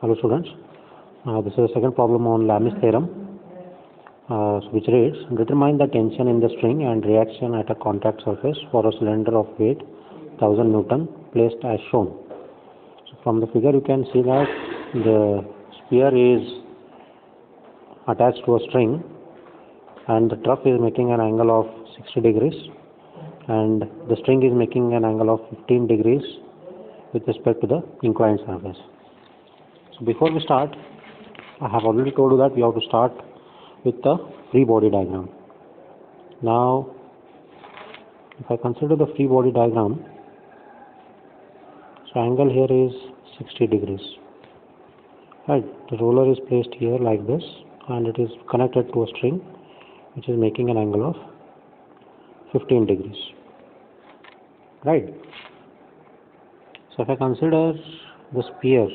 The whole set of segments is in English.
Hello students, this is the second problem on Lami's theorem, which reads, determine the tension in the string and reaction at a contact surface for a cylinder of weight 1000 Newton placed as shown. So from the figure you can see that the sphere is attached to a string and the trough is making an angle of 60 degrees and the string is making an angle of 15 degrees with respect to the inclined surface. So before we start, I have already told you that we have to start with the free body diagram. Now, if I consider the free body diagram, so angle here is 60 degrees. Right, the roller is placed here like this, and it is connected to a string, which is making an angle of 15 degrees. Right. So if I consider the sphere,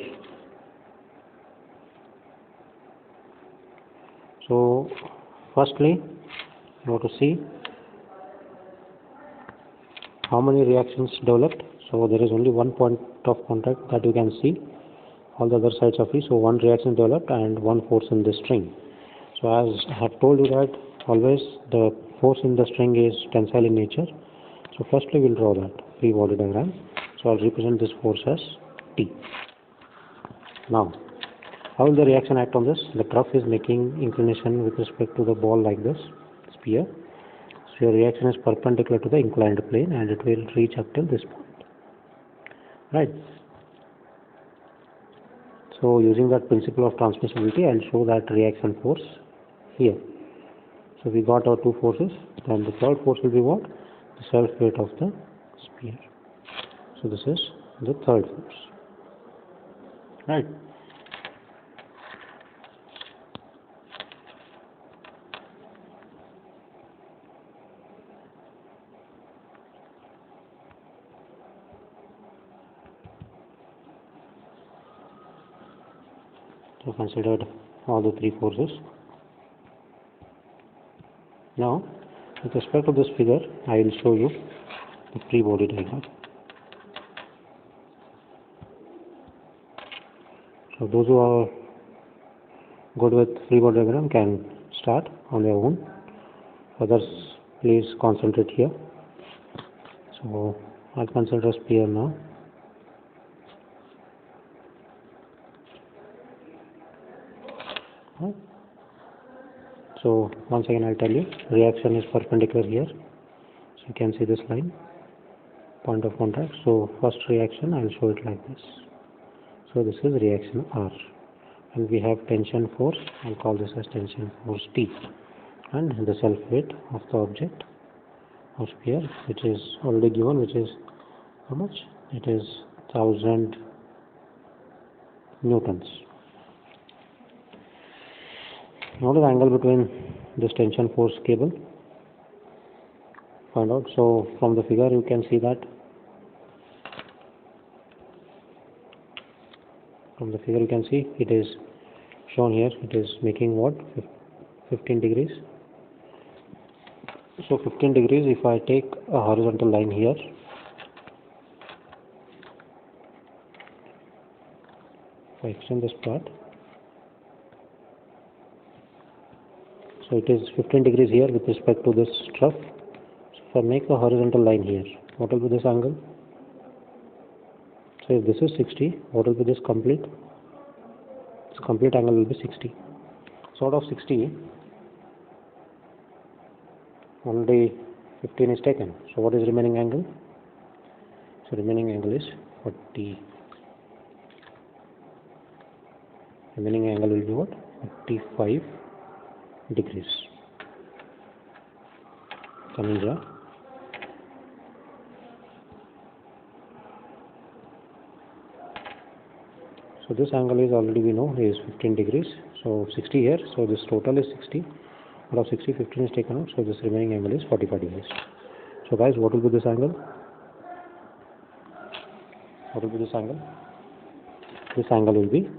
so firstly you have to see how many reactions developed. So there is only one point of contact that you can see, all the other sides are free. So one reaction developed and one force in the string. So as I have told you that always the force in the string is tensile in nature. So firstly we'll draw that free body diagram. So I'll represent this force as T. Now how will the reaction act on this? The trough is making inclination with respect to the ball like this, sphere. So your reaction is perpendicular to the inclined plane and it will reach up till this point. Right. So using that principle of transmissibility, I'll show that reaction force here. So we got our two forces. Then the third force will be what? The self-weight of the sphere. So this is the third force. Right. So considered all the three forces. Now, with respect to this figure, I will show you the free body diagram. So those who are good with free body diagram can start on their own. Others, please concentrate here. So I'll consider a sphere now. So once again I'll tell you, reaction is perpendicular here. So you can see this line, point of contact. So first reaction I'll show it like this. So this is reaction R. And we have tension force, I'll call this as tension force T. And the self weight of the object of sphere, which is already given, which is how much? It is 1000 newtons. What is the angle between this tension force cable? Find out. So from the figure you can see that it is shown here, it is making what? 15 degrees. So 15 degrees, if I take a horizontal line here, if I extend this part, so it is 15 degrees here with respect to this trough. So if I make a horizontal line here, what will be this angle? So if this is 60, what will be this complete? This complete angle will be 60. So out of 60, only 15 is taken. So what is remaining angle? So remaining angle is 40. Remaining angle will be what? 45 degrees. Coming here. So this angle is already we know is 15 degrees. So 60 here. So this total is 60. Out of 60, 15 is taken out. So this remaining angle is 45 degrees. So guys, what will be this angle? What will be this angle? This angle will be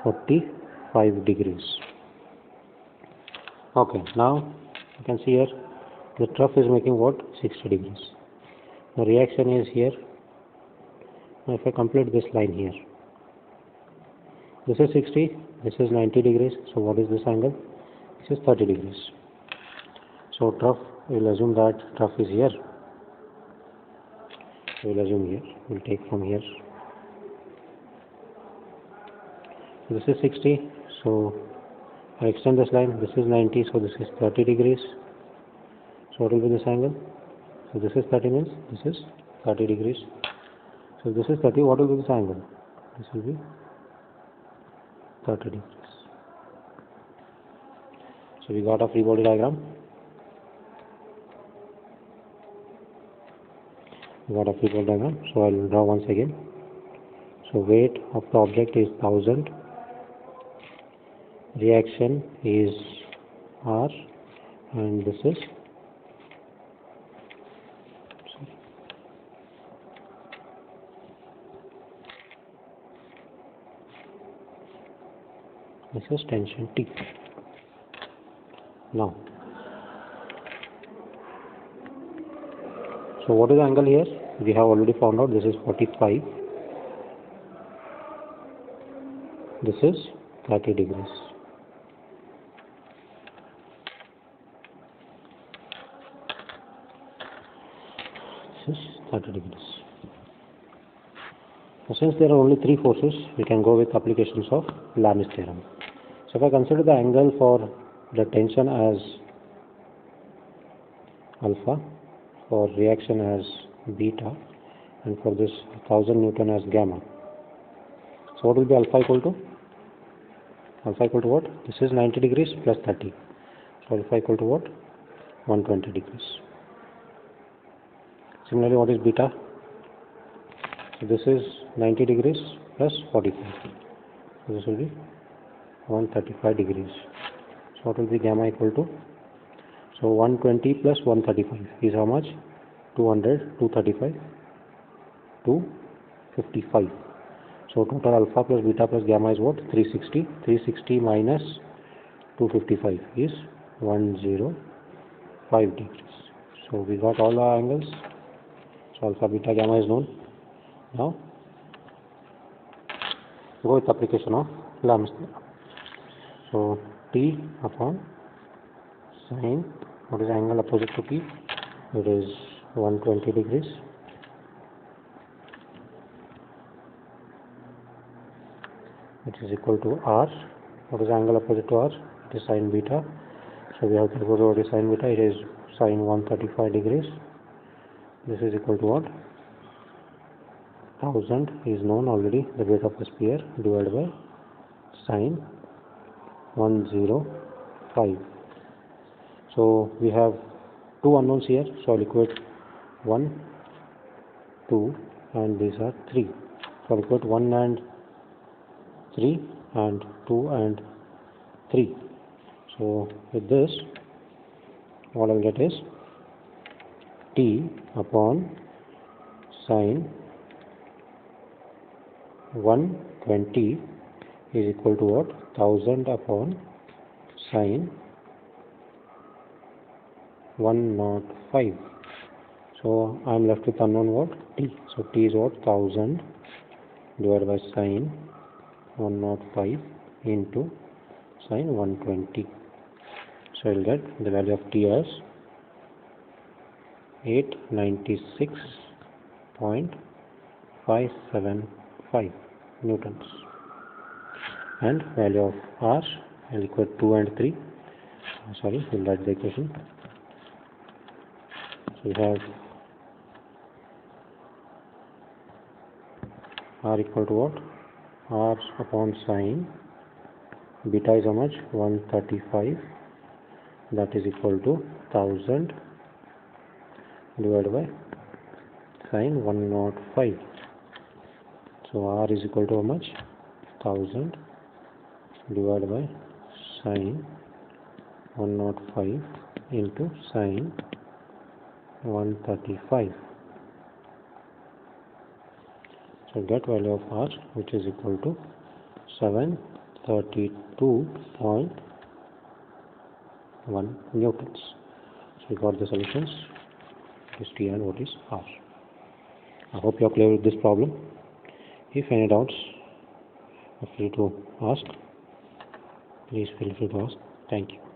45 degrees. Okay, now you can see here the trough is making what? 60 degrees. The reaction is here. Now if I complete this line here, This is 60, this is 90 degrees. So what is this angle? This is 30 degrees. So trough, we'll assume that trough is here. We'll assume here. We'll take from here. So this is 60. So I extend this line. This is 90. So this is 30 degrees. So what will be this angle? So this is 30 means this is 30 degrees. So this is 30. What will be this angle? This will be 30 degrees. So we got a free body diagram. We got a free body diagram. So I will draw once again. So weight of the object is 1000. Reaction is R, and this is tension T. Now, so what is the angle here? We have already found out. This is 45. This is 30 degrees. This is 30 degrees. Now, since there are only three forces, we can go with applications of Lami's theorem. So if I consider the angle for the tension as alpha, for reaction as beta, and for this 1000 Newton as gamma. So what will be alpha equal to? Alpha equal to what? This is 90 degrees plus 30. So alpha equal to what? 120 degrees. Similarly, what is beta? So this is 90 degrees plus 45. So this will be 135 degrees. So what will be gamma equal to? So 120 plus 135 is how much? 200, 235, 255. So total alpha plus beta plus gamma is what? 360. 360 minus 255 is 105 degrees. So we got all our angles. So alpha, beta, gamma is known. Now go with application of Lami's theorem. So T upon sine, what is the angle opposite to P? It is 120 degrees. It is equal to R. What is the angle opposite to R? It is sine beta. So we have to go to what is sine beta. It is sine 135 degrees. This is equal to what? 1000 is known already, the weight of the sphere, divided by sine 105. So we have two unknowns here. So I'll equate 1, 2, and these are 3. So I'll equate 1 and 3 and 2 and 3. So with this, what I'll get is T upon sine 120 is equal to what? 1000 upon sine 105. So I am left with unknown what? T. So T is what? 1000 divided by sine 105 into sine 120. So I will get the value of T as 896.575 newtons, and value of R will equal 2 and 3. Sorry, we'll write the equation. So we have R equal to what? R upon sine beta is how much? 135. That is equal to 1000 divided by sine 105. So R is equal to how much? 1000 divided by sine 105 into sine 135. So get value of R, which is equal to 732.1 newtons. So we got the solutions. What is T and what is R. I hope you are clear with this problem. If any doubts, free to ask. Please feel free to ask. Thank you.